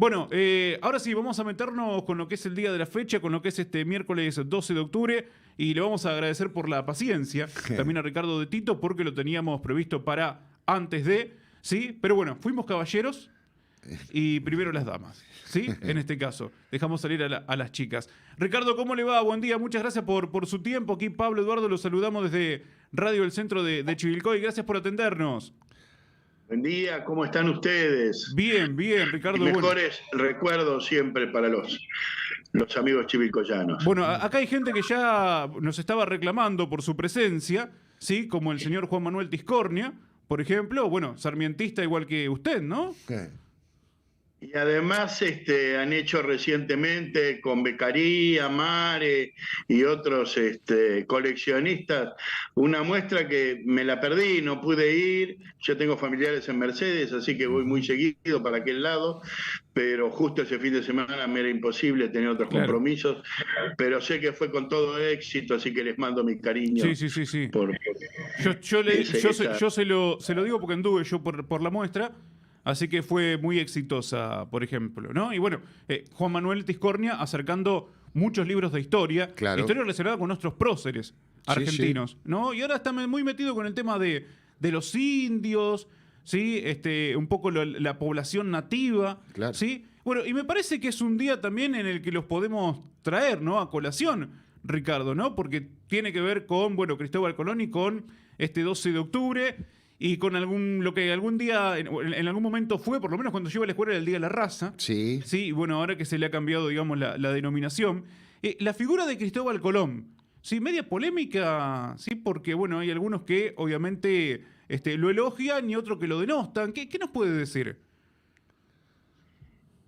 Bueno, ahora sí, vamos a meternos con lo que es el día de la fecha, con lo que es este miércoles 12 de octubre, y le vamos a agradecer por la paciencia, también a Ricardo de Tito, porque lo teníamos previsto para antes de, ¿sí? Pero bueno, fuimos caballeros y primero las damas, ¿sí? En este caso, dejamos salir a las chicas. Ricardo, ¿cómo le va? Buen día, muchas gracias por su tiempo. Aquí Pablo Eduardo, lo saludamos desde Radio El Centro de Chivilcoy. Gracias por atendernos. Buen día, ¿cómo están ustedes? Bien, bien, Y Ricardo. Bueno, mejores recuerdos siempre para los amigos chivilcoyanos. bueno, acá hay gente que ya nos estaba reclamando por su presencia, ¿sí? Como el señor Juan Manuel Tiscornia, por ejemplo. Bueno, sarmientista igual que usted, ¿no? ¿Qué? Y además han hecho recientemente con Beccaría, Mare y otros coleccionistas una muestra que me la perdí, no pude ir. Yo tengo familiares en Mercedes, así que voy muy seguido para aquel lado, pero justo ese fin de semana me era imposible tener otros Claro. compromisos, pero sé que fue con todo éxito, así que les mando mi cariño. Sí, sí, sí, sí. Por Yo se lo digo porque anduve yo por la muestra, así que fue muy exitosa, por ejemplo, ¿no? Y bueno, Juan Manuel Tiscornia acercando muchos libros de historia, Claro. historia relacionada con nuestros próceres argentinos, ¿no? Y ahora está muy metido con el tema de los indios, ¿sí? Un poco la población nativa, Claro. ¿sí? Bueno, y me parece que es un día también en el que los podemos traer, ¿no? A colación, Ricardo, ¿no? Porque tiene que ver con, bueno, Cristóbal Colón y con este 12 de octubre y con lo que algún día, en algún momento fue, por lo menos cuando yo iba a la escuela, era el Día de la Raza. Sí. Sí, y bueno, ahora que se le ha cambiado, digamos, la denominación. La figura de Cristóbal Colón, sí, media polémica, sí, porque, bueno, hay algunos que obviamente lo elogian y otros que lo denostan. ¿Qué nos puede decir?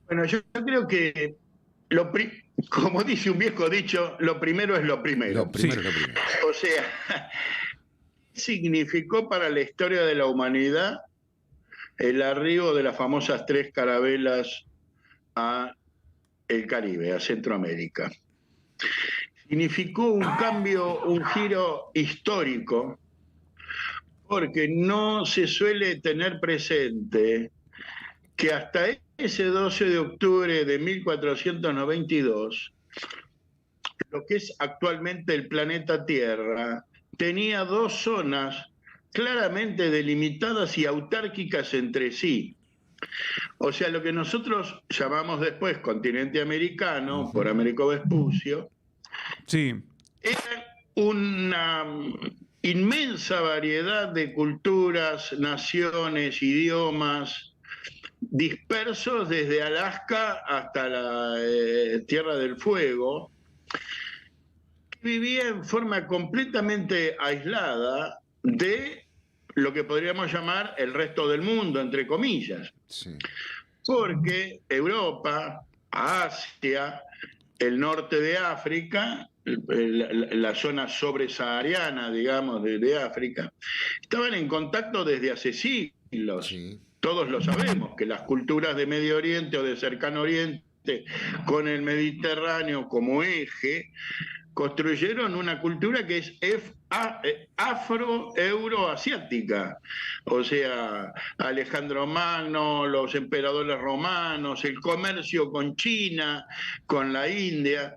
Bueno, yo creo que, como dice un viejo dicho, lo primero es lo primero. Lo primero, Sí. lo primero. O sea, ¿qué significó para la historia de la humanidad el arribo de las famosas 3 carabelas a el Caribe, a Centroamérica? Significó un cambio, un giro histórico, porque no se suele tener presente que hasta ese 12 de octubre de 1492, lo que es actualmente el planeta Tierra, tenía 2 zonas claramente delimitadas y autárquicas entre sí. O sea, lo que nosotros llamamos después continente americano, por Américo Vespucio, Sí, era una inmensa variedad de culturas, naciones, idiomas, dispersos desde Alaska hasta la Tierra del Fuego, que vivía en forma completamente aislada de lo que podríamos llamar el resto del mundo, entre comillas. Sí. Porque Europa, Asia, el norte de África, la zona sobresahariana, digamos, de África, estaban en contacto desde hace siglos. Sí. Todos lo sabemos, que las culturas de Medio Oriente o de Cercano Oriente, con el Mediterráneo como eje, construyeron una cultura que es afro-euroasiática. O sea, Alejandro Magno, los emperadores romanos, el comercio con China, con la India.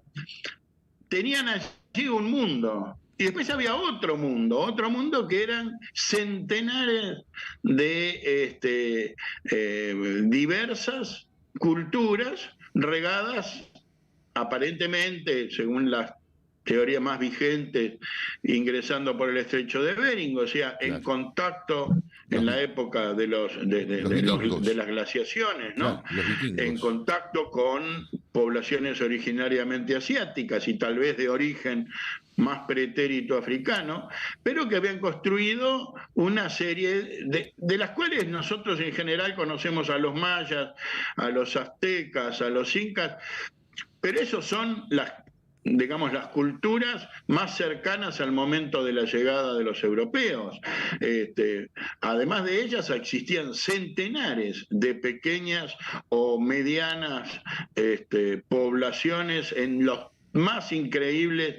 Tenían allí un mundo. Y después había otro mundo que eran centenares de diversas culturas regadas aparentemente, según las teorías más vigentes, ingresando por el estrecho de Bering, o sea, en contacto en la época de las glaciaciones, ¿no? Claro, los vikingos. En contacto con poblaciones originariamente asiáticas y tal vez de origen más pretérito africano, pero que habían construido una serie de las cuales nosotros en general conocemos a los mayas, a los aztecas, a los incas, pero esos son las culturas más cercanas al momento de la llegada de los europeos. Además de ellas existían centenares de pequeñas o medianas poblaciones en los más increíbles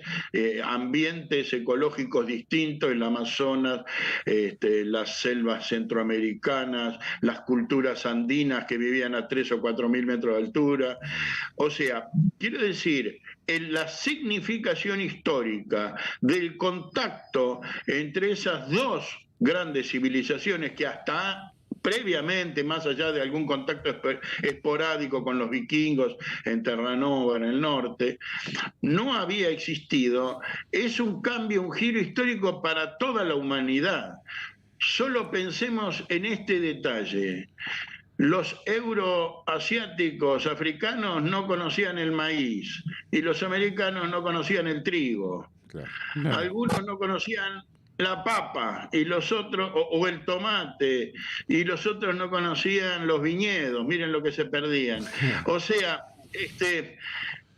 ambientes ecológicos distintos, el Amazonas, las selvas centroamericanas, las culturas andinas que vivían a 3 o 4 mil metros de altura. O sea, quiero decir, en la significación histórica del contacto entre esas dos grandes civilizaciones que hasta previamente, más allá de algún contacto esporádico con los vikingos en Terranova, en el norte, no había existido, es un cambio, un giro histórico para toda la humanidad. Solo pensemos en este detalle. Los euroasiáticos, africanos, no conocían el maíz y los americanos no conocían el trigo. Claro. Algunos no conocían la papa y los otros, o el tomate, y los otros no conocían los viñedos, miren lo que se perdían. O sea,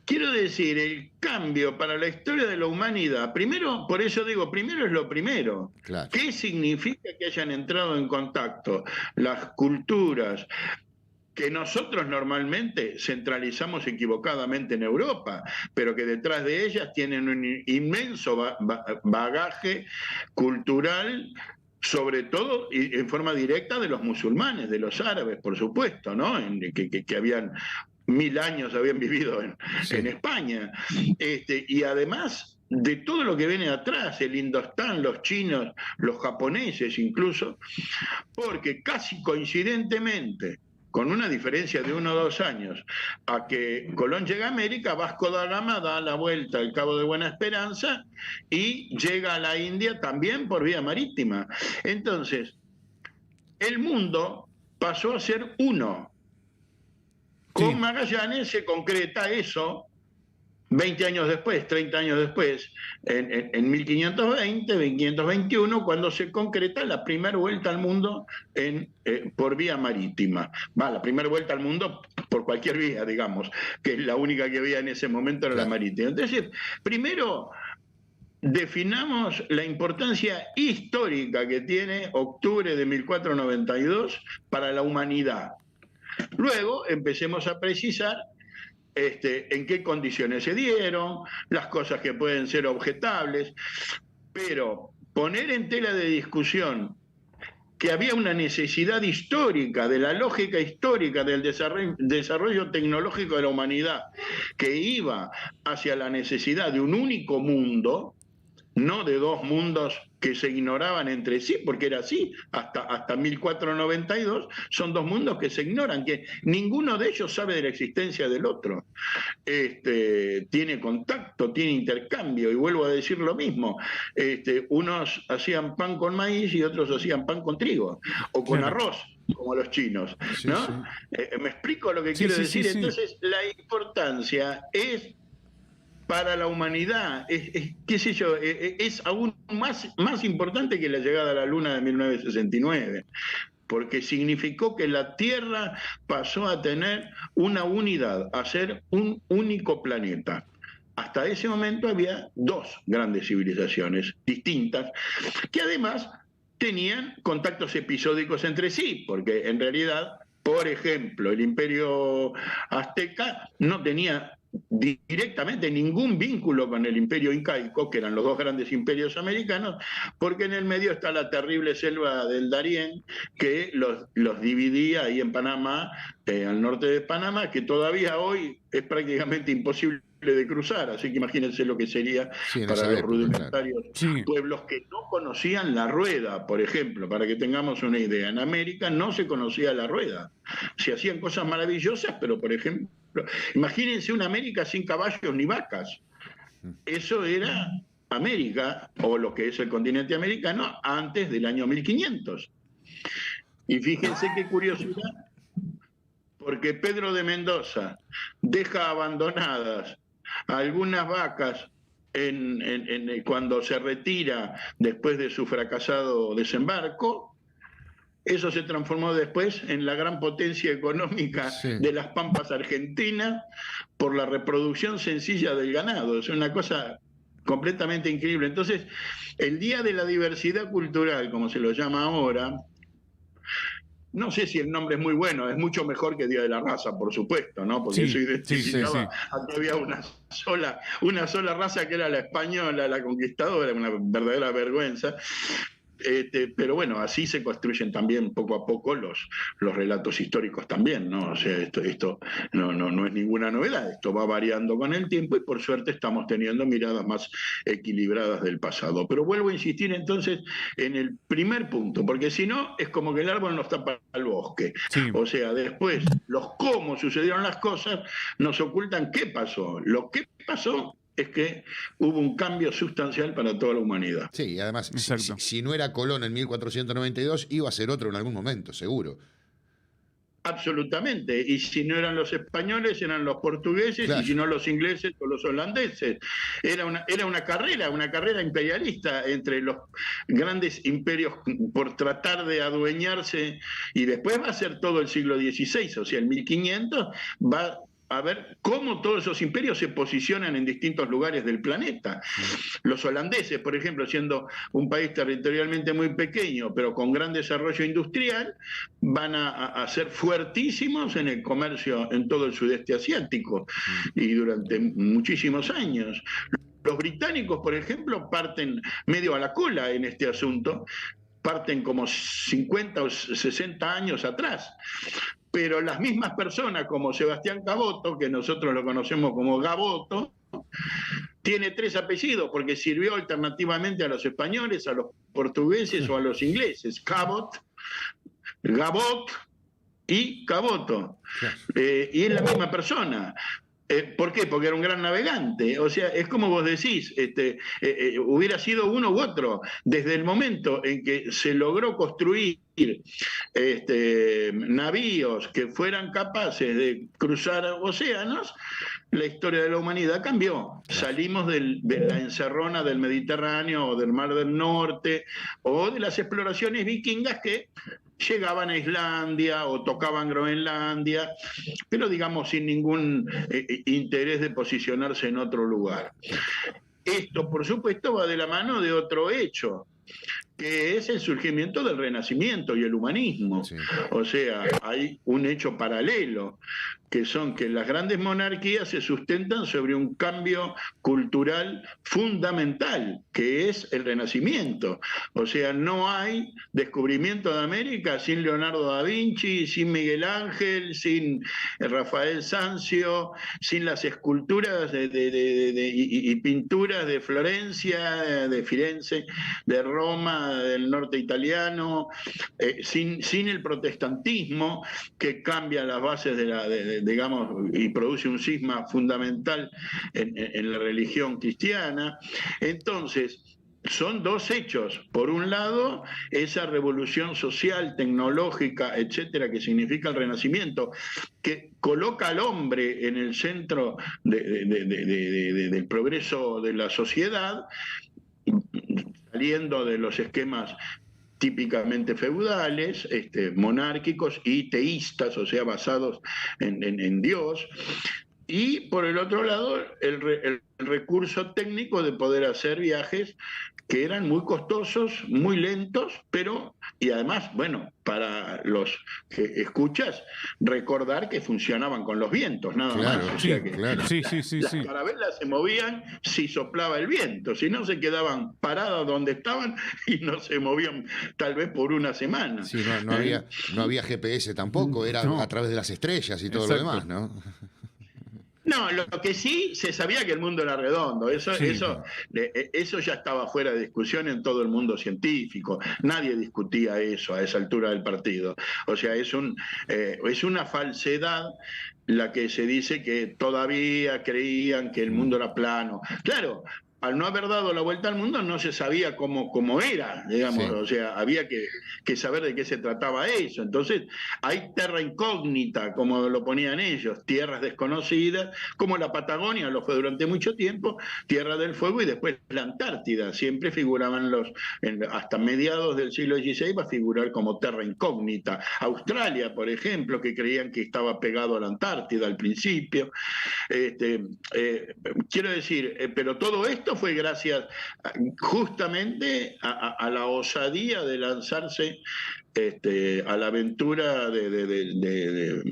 quiero decir, el cambio para la historia de la humanidad, primero, por eso digo, primero es lo primero. Claro. ¿Qué significa que hayan entrado en contacto las culturas que nosotros normalmente centralizamos equivocadamente en Europa, pero que detrás de ellas tienen un inmenso bagaje cultural, sobre todo y en forma directa de los musulmanes, de los árabes, por supuesto, ¿no? Que habían 1000 años habían vivido en España. Y además de todo lo que viene atrás, el Indostán, los chinos, los japoneses incluso, porque casi coincidentemente, con una diferencia de 1 o 2 años, a que Colón llega a América, Vasco da Gama da la vuelta al Cabo de Buena Esperanza y llega a la India también por vía marítima. Entonces, el mundo pasó a ser uno. Con Magallanes se concreta eso 20 años después, 30 años después, en 1520, 1521, cuando se concreta la primera vuelta al mundo por vía marítima. La primera vuelta al mundo por cualquier vía, digamos, que es la única que había en ese momento era la marítima. Entonces, primero definamos la importancia histórica que tiene octubre de 1492 para la humanidad. Luego empecemos a precisar en qué condiciones se dieron, las cosas que pueden ser objetables, pero poner en tela de discusión que había una necesidad histórica, de la lógica histórica del desarrollo tecnológico de la humanidad, que iba hacia la necesidad de un único mundo, no de dos mundos que se ignoraban entre sí, porque era así, hasta 1492, son dos mundos que se ignoran, que ninguno de ellos sabe de la existencia del otro. Tiene contacto, tiene intercambio, y vuelvo a decir lo mismo, unos hacían pan con maíz y otros hacían pan con trigo, o con arroz, como los chinos, ¿no? ¿Me explico lo que quiero decir? Entonces, la importancia es para la humanidad, qué sé yo, es aún más importante que la llegada a la Luna de 1969, porque significó que la Tierra pasó a tener una unidad, a ser un único planeta. Hasta ese momento había dos grandes civilizaciones distintas, que además tenían contactos episódicos entre sí, porque en realidad, por ejemplo, el Imperio Azteca no tenía directamente ningún vínculo con el imperio incaico, que eran los dos grandes imperios americanos, porque en el medio está la terrible selva del Darién, que los dividía ahí en Panamá, al norte de Panamá, que todavía hoy es prácticamente imposible de cruzar, así que imagínense lo que sería para los rudimentarios pueblos que no conocían la rueda, por ejemplo, para que tengamos una idea. En América no se conocía la rueda, se hacían cosas maravillosas, pero por ejemplo, imagínense una América sin caballos ni vacas. Eso era América, o lo que es el continente americano, antes del año 1500. Y fíjense qué curiosidad, porque Pedro de Mendoza deja abandonadas algunas vacas cuando se retira después de su fracasado desembarco. Eso se transformó después en la gran potencia económica de las pampas argentinas por la reproducción sencilla del ganado. Es una cosa completamente increíble. Entonces, el Día de la Diversidad Cultural, como se lo llama ahora, no sé si el nombre es muy bueno, es mucho mejor que Día de la Raza, por supuesto, ¿no? Porque Sí, eso sí, sí, identificaba sí. a que había una sola raza que era la española, la conquistadora, una verdadera vergüenza. Pero bueno, así se construyen también poco a poco los relatos históricos también, ¿no? O sea, esto no es ninguna novedad, esto va variando con el tiempo y por suerte estamos teniendo miradas más equilibradas del pasado. Pero vuelvo a insistir entonces en el primer punto, porque si no es como que el árbol nos tapa el bosque. Sí, O sea, después los cómo sucedieron las cosas nos ocultan qué pasó. Lo que pasó es que hubo un cambio sustancial para toda la humanidad. Sí, y además, exacto. si no era Colón en 1492, iba a ser otro en algún momento, seguro. Absolutamente. Y si no eran los españoles, eran los portugueses, y Claro. si no los ingleses o los holandeses. Era una carrera imperialista entre los grandes imperios por tratar de adueñarse, y después va a ser todo el siglo XVI, o sea, el 1500 va a ver cómo todos esos imperios se posicionan en distintos lugares del planeta. Los holandeses, por ejemplo, siendo un país territorialmente muy pequeño, pero con gran desarrollo industrial, van a ser fuertísimos en el comercio en todo el sudeste asiático y durante muchísimos años. Los británicos, por ejemplo, parten medio a la cola en este asunto, parten como 50 o 60 años atrás. Pero las mismas personas como Sebastián Caboto, que nosotros lo conocemos como Gaboto, tiene 3 apellidos porque sirvió alternativamente a los españoles, a los portugueses o a los ingleses. Cabot, Gabot y Caboto. Y es la misma persona. ¿Por qué? Porque era un gran navegante. O sea, es como vos decís, hubiera sido uno u otro. Desde el momento en que se logró construir navíos que fueran capaces de cruzar océanos, la historia de la humanidad cambió. Salimos de la encerrona del Mediterráneo o del Mar del Norte o de las exploraciones vikingas que llegaban a Islandia o tocaban Groenlandia, pero digamos sin ningún interés de posicionarse en otro lugar. Esto, por supuesto, va de la mano de otro hecho, que es el surgimiento del Renacimiento y el humanismo. Sí. O sea, hay un hecho paralelo, que son que las grandes monarquías se sustentan sobre un cambio cultural fundamental, que es el Renacimiento. O sea, no hay descubrimiento de América sin Leonardo da Vinci, sin Miguel Ángel, sin Rafael Sanzio, sin las esculturas y pinturas de Florencia, de Firenze, de Roma, del norte italiano, sin el protestantismo que cambia las bases digamos, y produce un cisma fundamental en la religión cristiana. Entonces, son dos hechos. Por un lado, esa revolución social, tecnológica, etcétera, que significa el Renacimiento, que coloca al hombre en el centro del progreso de la sociedad, saliendo de los esquemas típicamente feudales, monárquicos y teístas, o sea, basados en Dios. Y por el otro lado, el recurso técnico de poder hacer viajes que eran muy costosos, muy lentos, pero, y además, bueno, para los que escuchas, recordar que funcionaban con los vientos, nada Claro, más. O Sí, sea que claro. sí, sí, sí, las sí. carabelas se movían si soplaba el viento, si no se quedaban paradas donde estaban y no se movían tal vez por una semana. Sí, no había GPS tampoco, era No. a través de las estrellas y todo Exacto. lo demás, ¿no? No, lo que sí se sabía que el mundo era redondo, eso ya estaba fuera de discusión en todo el mundo científico, nadie discutía eso a esa altura del partido. O sea, es una falsedad la que se dice que todavía creían que el mundo era plano. Claro, al no haber dado la vuelta al mundo no se sabía cómo era, digamos, Sí. o sea, había que saber de qué se trataba eso. Entonces, hay terra incógnita, como lo ponían ellos, tierras desconocidas, como la Patagonia lo fue durante mucho tiempo, Tierra del Fuego y después la Antártida. Siempre figuraban hasta mediados del siglo XVI va a figurar como terra incógnita. Australia, por ejemplo, que creían que estaba pegado a la Antártida al principio. Quiero decir, pero todo esto esto fue gracias justamente a la osadía de lanzarse a la aventura de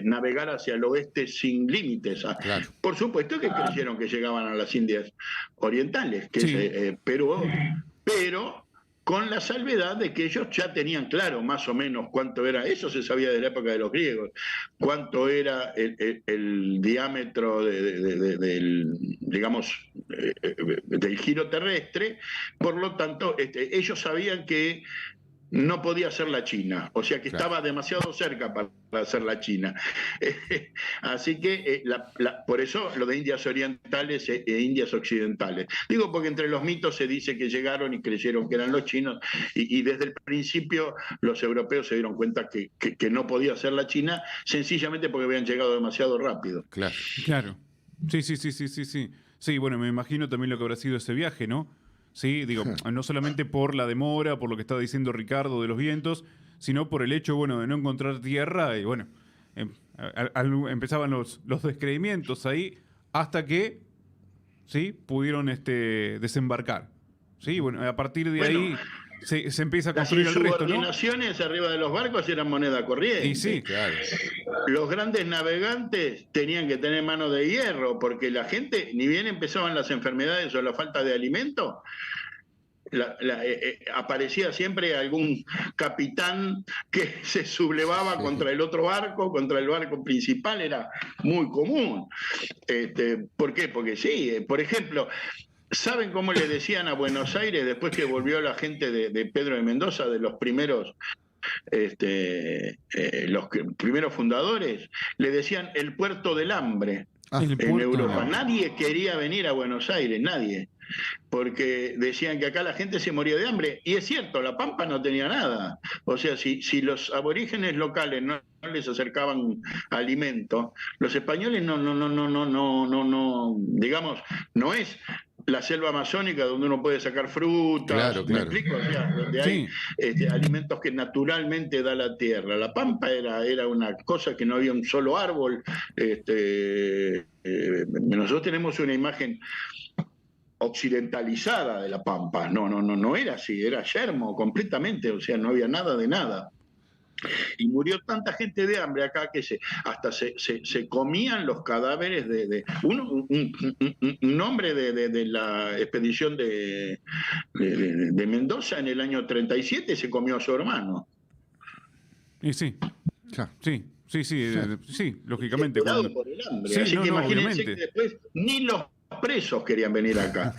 navegar hacia el oeste sin límites. Claro. Por supuesto que creyeron que llegaban a las Indias Orientales, pero con la salvedad de que ellos ya tenían claro más o menos cuánto era, eso se sabía de la época de los griegos, cuánto era el diámetro del giro terrestre. Por lo tanto, ellos sabían que no podía ser la China, o sea que estaba demasiado cerca para ser la China. Así que por eso lo de Indias Orientales e Indias Occidentales. Digo porque entre los mitos se dice que llegaron y creyeron que eran los chinos, y desde el principio los europeos se dieron cuenta que no podía ser la China, sencillamente porque habían llegado demasiado rápido. Claro. Sí. Sí, bueno, me imagino también lo que habrá sido ese viaje, ¿no? Sí, digo, no solamente por la demora, por lo que estaba diciendo Ricardo de los vientos, sino por el hecho, bueno, de no encontrar tierra, y bueno, empezaban los descreimientos ahí, hasta que, sí, pudieron desembarcar. Sí, bueno, a partir de ahí se empieza a construir el resto, ¿no? Las subordinaciones arriba de los barcos eran moneda corriente. Y sí, claro. Los grandes navegantes tenían que tener mano de hierro, porque la gente, ni bien empezaban las enfermedades o la falta de alimento, aparecía siempre algún capitán que se sublevaba contra el otro barco, contra el barco principal, era muy común. ¿Por qué? Porque sí, por ejemplo, ¿saben cómo le decían a Buenos Aires después que volvió la gente de Pedro de Mendoza, de los primeros primeros fundadores? Le decían el puerto del hambre en Europa. Nadie quería venir a Buenos Aires, nadie, porque decían que acá la gente se moría de hambre, y es cierto, La Pampa no tenía nada. O sea, si los aborígenes locales no les acercaban alimento, los españoles no, digamos, no es la selva amazónica donde uno puede sacar frutas, claro. ¿me explico? O sea, donde hay alimentos que naturalmente da la tierra. La Pampa era una cosa que no había un solo árbol. Nosotros tenemos una imagen occidentalizada de La Pampa. No era así, era yermo completamente, o sea, no había nada de nada. Y murió tanta gente de hambre acá que hasta se comían los cadáveres de un hombre de la expedición de Mendoza en el año 37 se comió a su hermano. Y sí, lógicamente. Por el hambre. Así que imagínense obviamente. que después ni los presos querían venir acá.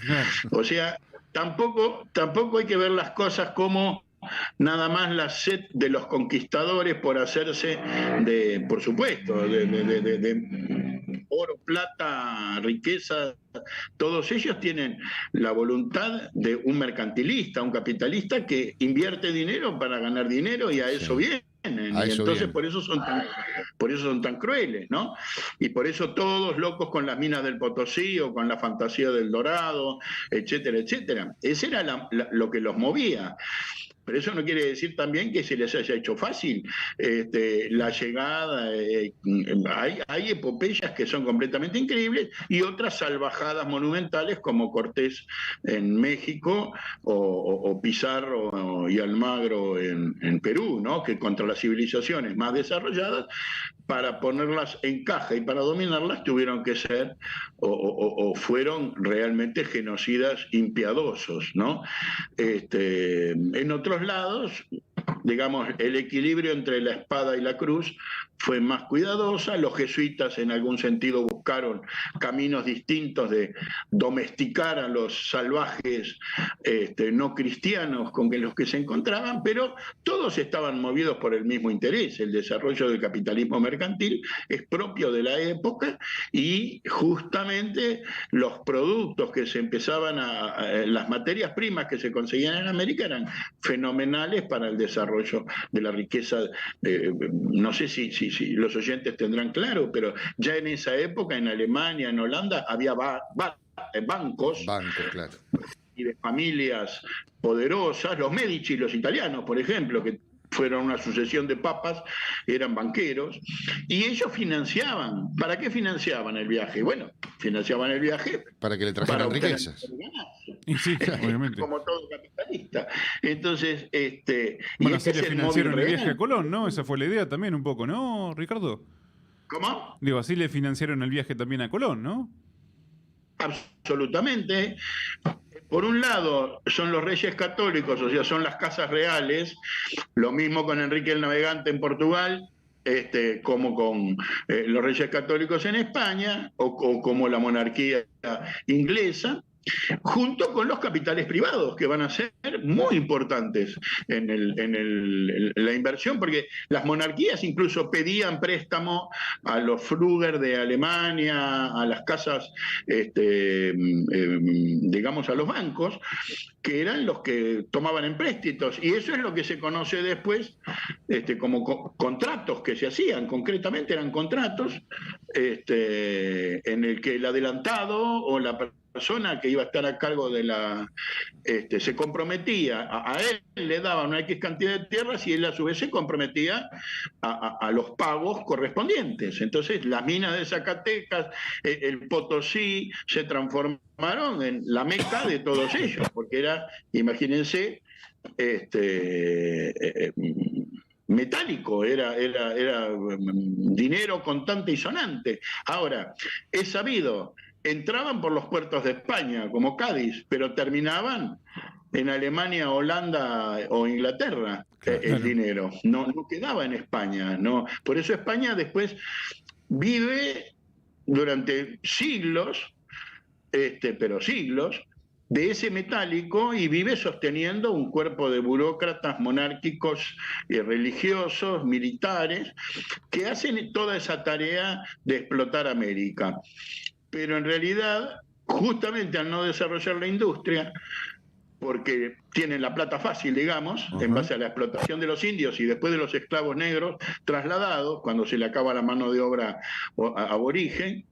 O sea, tampoco hay que ver las cosas como nada más la sed de los conquistadores por hacerse por supuesto, de oro, plata, riqueza. Todos ellos tienen la voluntad de un mercantilista, un capitalista que invierte dinero para ganar dinero, y a eso vienen. Y entonces por eso son tan crueles, ¿no? Y por eso todos locos con las minas del Potosí o con la fantasía del Dorado, etcétera, etcétera. Ese era lo que los movía. Pero eso no quiere decir también que se les haya hecho fácil la llegada. Hay epopeyas que son completamente increíbles, y otras salvajadas monumentales como Cortés en México o Pizarro y Almagro en Perú, ¿no? Que contra las civilizaciones más desarrolladas, para ponerlas en caja y para dominarlas, tuvieron que ser o fueron realmente genocidas impiadosos, ¿no? En otros lados, digamos, el equilibrio entre la espada y la cruz fue más cuidadosa. Los jesuitas en algún sentido buscaron caminos distintos de domesticar a los salvajes no cristianos con los que se encontraban, pero todos estaban movidos por el mismo interés. El desarrollo del capitalismo mercantil es propio de la época, y justamente los productos que se empezaban las materias primas que se conseguían en América eran fenomenales para el desarrollo de la riqueza. No sé si los oyentes tendrán claro, pero ya en esa época en Alemania, en Holanda, había bancos, claro, y de familias poderosas. Los Medici, los italianos, por ejemplo, que fueron una sucesión de papas, eran banqueros, y ellos financiaban. ¿Para qué financiaban el viaje? Bueno, financiaban el viaje Para que le para trajeran obtener riquezas. el ganancia. Y sí, obviamente. Como todo capitalista. Entonces, Bueno, y así este le es el financiaron móvil el viaje a real. Colón, ¿no? Esa fue la idea también un poco, ¿no, Ricardo? ¿Cómo? Digo, así le financiaron el viaje también a Colón, ¿no? Absolutamente. Por un lado, son los reyes católicos, o sea, son las casas reales, lo mismo con Enrique el Navegante en Portugal, como con los reyes católicos en España, o como la monarquía inglesa, junto con los capitales privados, que van a ser muy importantes en la inversión, porque las monarquías incluso pedían préstamo a los Fruger de Alemania, a las casas, digamos, a los bancos, que eran los que tomaban empréstitos, y eso es lo que se conoce después como contratos que se hacían, concretamente eran contratos en el que el adelantado o la persona que iba a estar a cargo de se comprometía, a él le daban una X cantidad de tierras y él a su vez se comprometía a los pagos correspondientes. Entonces las minas de Zacatecas, el Potosí, se transformaron en la meca de todos ellos, porque era, imagínense, metálico, era dinero contante y sonante. Ahora, es sabido, entraban por los puertos de España, como Cádiz, pero terminaban en Alemania, Holanda o Inglaterra, el dinero. No quedaba en España. No. Por eso España después vive durante siglos, pero siglos, de ese metálico y vive sosteniendo un cuerpo de burócratas monárquicos y religiosos, militares, que hacen toda esa tarea de explotar América. Pero en realidad, justamente al no desarrollar la industria, porque tienen la plata fácil, digamos, en base a la explotación de los indios y después de los esclavos negros trasladados, cuando se le acaba la mano de obra aborigen,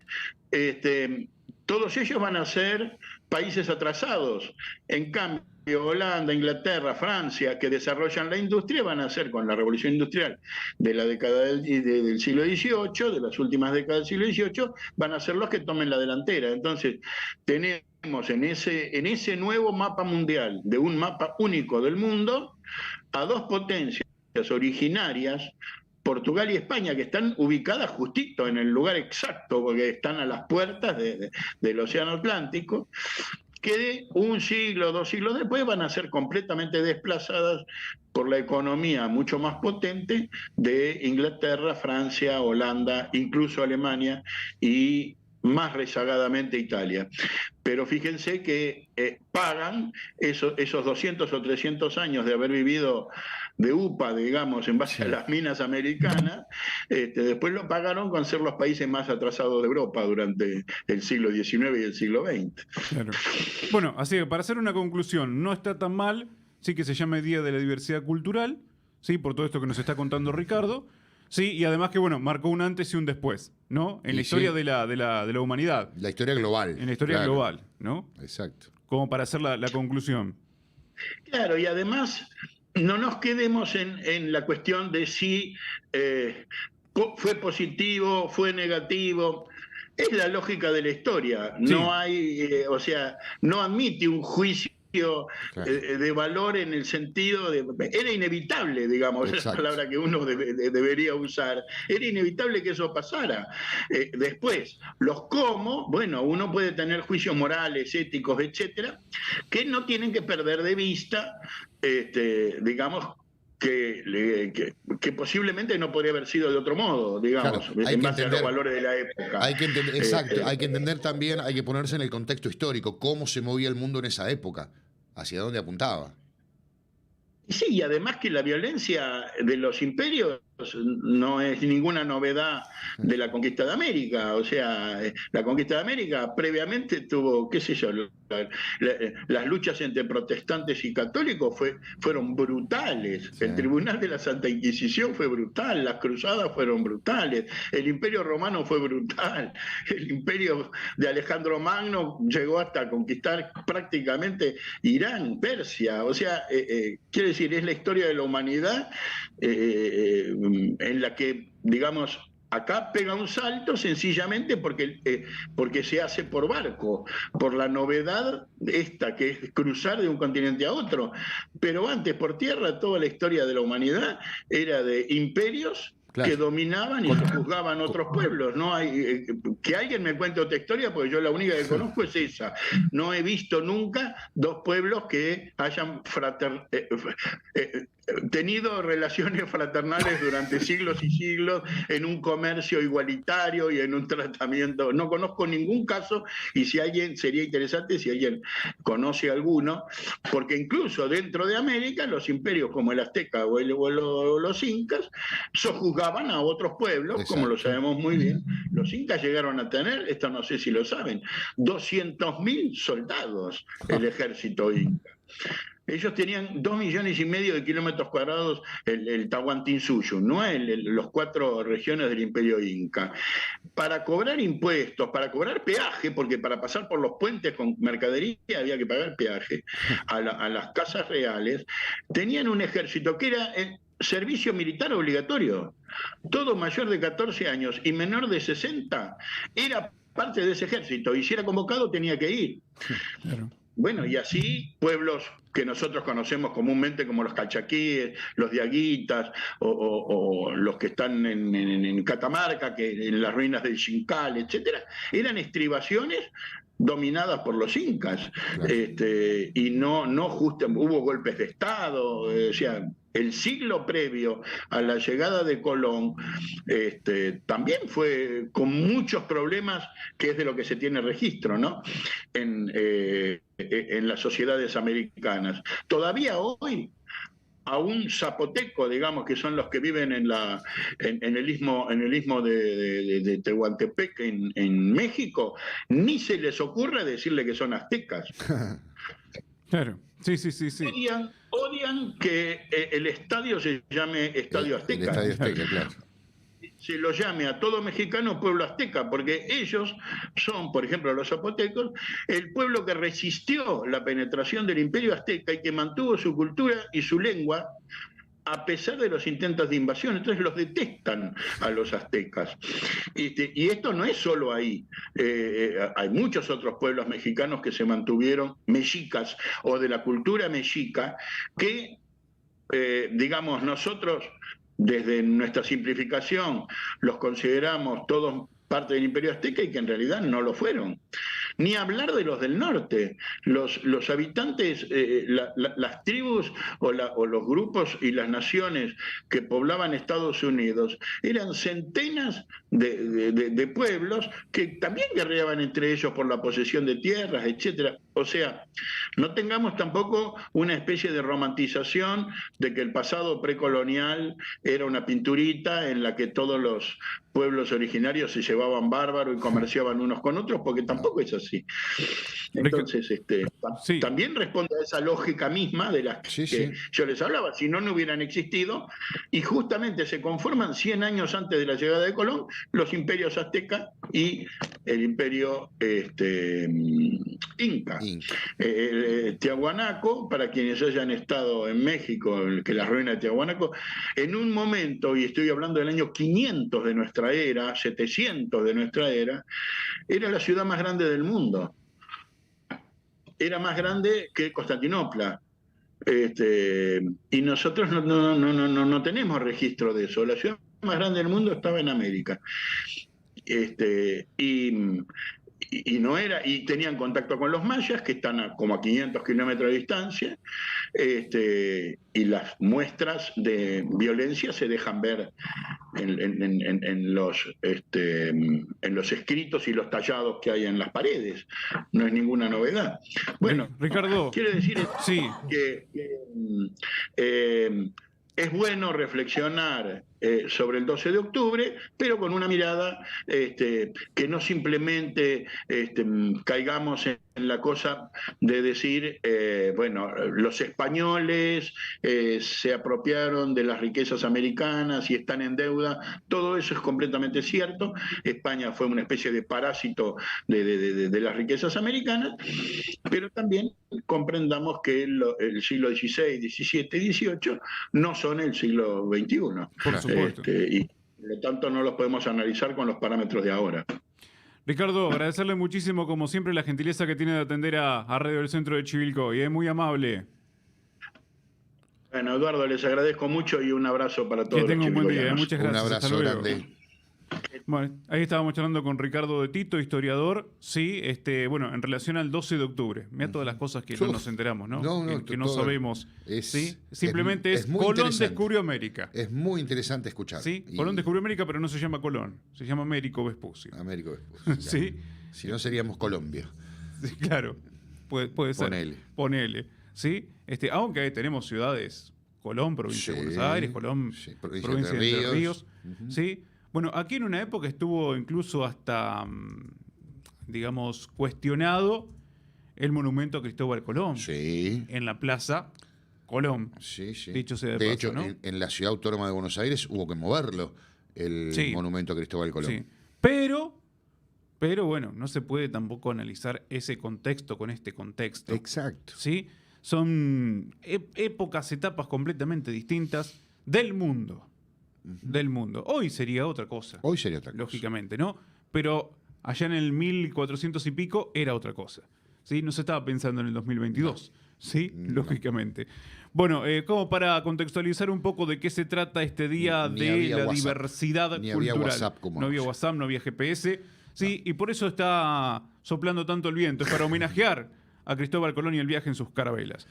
todos ellos van a ser países atrasados. En cambio, Holanda, Inglaterra, Francia, que desarrollan la industria, van a ser con la revolución industrial de la década del siglo XVIII, de las últimas décadas del siglo XVIII, van a ser los que tomen la delantera. Entonces, tenemos en ese nuevo mapa mundial, de un mapa único del mundo, a dos potencias originarias, Portugal y España, que están ubicadas justito en el lugar exacto, porque están a las puertas del Océano Atlántico, que un siglo, 2 siglos después van a ser completamente desplazadas por la economía mucho más potente de Inglaterra, Francia, Holanda, incluso Alemania y más rezagadamente Italia. Pero fíjense que pagan esos 200 o 300 años de haber vivido de UPA, digamos, en base a las minas americanas, después lo pagaron con ser los países más atrasados de Europa durante el siglo XIX y el siglo XX. Claro. Bueno, así que para hacer una conclusión, no está tan mal, sí que se llama Día de la Diversidad Cultural, sí, por todo esto que nos está contando Ricardo, sí, y además que, bueno, marcó un antes y un después, ¿no? En la historia de la humanidad. La historia global. En la historia global, ¿no? Exacto. Como para hacer la conclusión. Claro, y además no nos quedemos en la cuestión de si fue positivo, fue negativo. Es la lógica de la historia. Sí. No hay, o sea, no admite un juicio de valor en el sentido de... Era inevitable, digamos, es la palabra que uno debería usar. Era inevitable que eso pasara. Después, los cómo, bueno, uno puede tener juicios morales, éticos, etcétera, que no tienen que perder de vista, digamos, que posiblemente no podría haber sido de otro modo, digamos, en base a los valores de la época. Hay que entender, exacto, hay que entender también, hay que ponerse en el contexto histórico, cómo se movía el mundo en esa época, hacia dónde apuntaba. Sí, y además que la violencia de los imperios no es ninguna novedad de la conquista de América. O sea, la conquista de América previamente tuvo, qué sé yo, las luchas entre protestantes y católicos fueron brutales. Sí. El Tribunal de la Santa Inquisición fue brutal, las cruzadas fueron brutales, el Imperio Romano fue brutal, el Imperio de Alejandro Magno llegó hasta conquistar prácticamente Irán, Persia. O sea, quiere decir, es la historia de la humanidad en la que, digamos, Acá pega un salto sencillamente porque se hace por barco, por la novedad esta que es cruzar de un continente a otro. Pero antes por tierra toda la historia de la humanidad era de imperios que dominaban y juzgaban otros pueblos. No hay que alguien me cuente otra historia, porque yo la única que conozco es esa. No he visto nunca dos pueblos que hayan tenido relaciones fraternales durante siglos y siglos, en un comercio igualitario y en un tratamiento. No conozco ningún caso, y si alguien, sería interesante si alguien conoce alguno, porque incluso dentro de América los imperios como el azteca o los incas sojuzgaban a otros pueblos. Exacto. Como lo sabemos muy bien. Los incas llegaron a tener, esto no sé si lo saben, 200.000 soldados el ejército inca. Ellos tenían 2,5 millones de kilómetros cuadrados el Tahuantinsuyo, no los 4 regiones del Imperio Inca. Para cobrar impuestos, para cobrar peaje, porque para pasar por los puentes con mercadería había que pagar peaje a las casas reales, tenían un ejército que era el servicio militar obligatorio. Todo mayor de 14 años y menor de 60 era parte de ese ejército, y si era convocado tenía que ir. Claro. Bueno, y así pueblos que nosotros conocemos comúnmente como los calchaquíes, los diaguitas, o los que están en Catamarca, que en las ruinas del Xincal, etcétera, eran estribaciones dominadas por los incas. Claro. Y no justo, hubo golpes de Estado, o sea, el siglo previo a la llegada de Colón también fue con muchos problemas, que es de lo que se tiene registro, ¿no? En las sociedades americanas. Todavía hoy, a un zapoteco, digamos, que son los que viven en el istmo de Tehuantepec en México, ni se les ocurre decirle que son aztecas. Claro, sí. Odian que el estadio se llame Estadio Azteca. El Estadio Azteca, claro. Se lo llame a todo mexicano pueblo azteca, porque ellos son, por ejemplo, los zapotecos, el pueblo que resistió la penetración del Imperio Azteca y que mantuvo su cultura y su lengua a pesar de los intentos de invasión. Entonces los detestan a los aztecas. Y esto no es solo ahí. Hay muchos otros pueblos mexicanos que se mantuvieron mexicas o de la cultura mexica que, digamos, nosotros desde nuestra simplificación los consideramos todos parte del Imperio Azteca y que en realidad no lo fueron. Ni hablar de los del norte. Los habitantes, las tribus o los grupos y las naciones que poblaban Estados Unidos eran centenas de pueblos que también guerreaban entre ellos por la posesión de tierras, etcétera. O sea, no tengamos tampoco una especie de romantización de que el pasado precolonial era una pinturita en la que todos los pueblos originarios se llevaban bárbaro y comerciaban unos con otros, porque tampoco es así. Entonces, sí, también responde a esa lógica misma de las que yo les hablaba. Si no hubieran existido, y justamente se conforman 100 años antes de la llegada de Colón, los imperios azteca y el imperio inca. Tiahuanaco, para quienes hayan estado en México, que la ruina de Tiahuanaco, en un momento, y estoy hablando del año 500 de nuestra era, 700 de nuestra era, era la ciudad más grande del mundo. Era más grande que Constantinopla. Y nosotros no tenemos registro de eso. La ciudad más grande del mundo estaba en América. Y no era, y tenían contacto con los mayas, que están como a 500 kilómetros de distancia, y las muestras de violencia se dejan ver en los escritos y los tallados que hay en las paredes. No es ninguna novedad. Bueno, Ricardo, quiere decir sí, que es bueno reflexionar sobre el 12 de octubre, pero con una mirada que no simplemente caigamos en la cosa de decir, bueno, los españoles se apropiaron de las riquezas americanas y están en deuda. Todo eso es completamente cierto. España fue una especie de parásito de las riquezas americanas, pero también comprendamos que el siglo XVI, XVII y XVIII no son el siglo XXI. Por supuesto. Por lo tanto, no los podemos analizar con los parámetros de ahora. Ricardo, agradecerle muchísimo, como siempre, la gentileza que tiene de atender a Radio del Centro de Chivilcoy. Es muy amable. Bueno, Eduardo, les agradezco mucho y un abrazo para todos. Que tenga un buen día. chivilcoyanos. Muchas gracias. Un Hasta abrazo luego. grande. Bueno, ahí estábamos charlando con Ricardo de Tito, historiador, sí, bueno, en relación al 12 de octubre. Mira todas las cosas que no Uf. nos enteramos, ¿no? No, que no todo. sabemos. Es- ¿sí? Simplemente es muy Colón interesante. descubrió América. Es muy interesante escuchar. ¿Sí? Y- Colón descubrió América, pero no se llama Colón, se llama Américo Vespucio. Américo Vespucio, ¿Sí? Si no, seríamos Colombia. Sí, claro, puede ser. Ponele. Ponele. ¿Sí? Aunque ahí tenemos ciudades, Colón, provincia de Sí, Buenos Aires, Colón, sí, provincia de Entre Ríos. Ujú. ¿Sí? Bueno, aquí en una época estuvo incluso hasta, digamos, cuestionado el monumento a Cristóbal Colón Sí, en la Plaza Colón. sí, sí. Dicho sea de de paso, hecho, ¿no? en la ciudad autónoma de Buenos Aires hubo que moverlo, el Sí. monumento a Cristóbal Colón. Sí. Pero bueno, no se puede tampoco analizar ese contexto con este contexto. Exacto. ¿Sí? Son épocas, etapas completamente distintas del mundo. Del mundo. Hoy sería otra cosa. Hoy sería otra cosa. Lógicamente, ¿no? Pero allá en el 1400 y pico era otra cosa. ¿Sí? No se estaba pensando en el 2022. ¿Sí? No. Lógicamente. Bueno, como para contextualizar un poco de qué se trata este día Ni de había la WhatsApp. diversidad Ni cultural. había WhatsApp como no había ahora. WhatsApp, no había GPS. Sí, y por eso está soplando tanto el viento. Es para homenajear a Cristóbal Colón y el viaje en sus carabelas.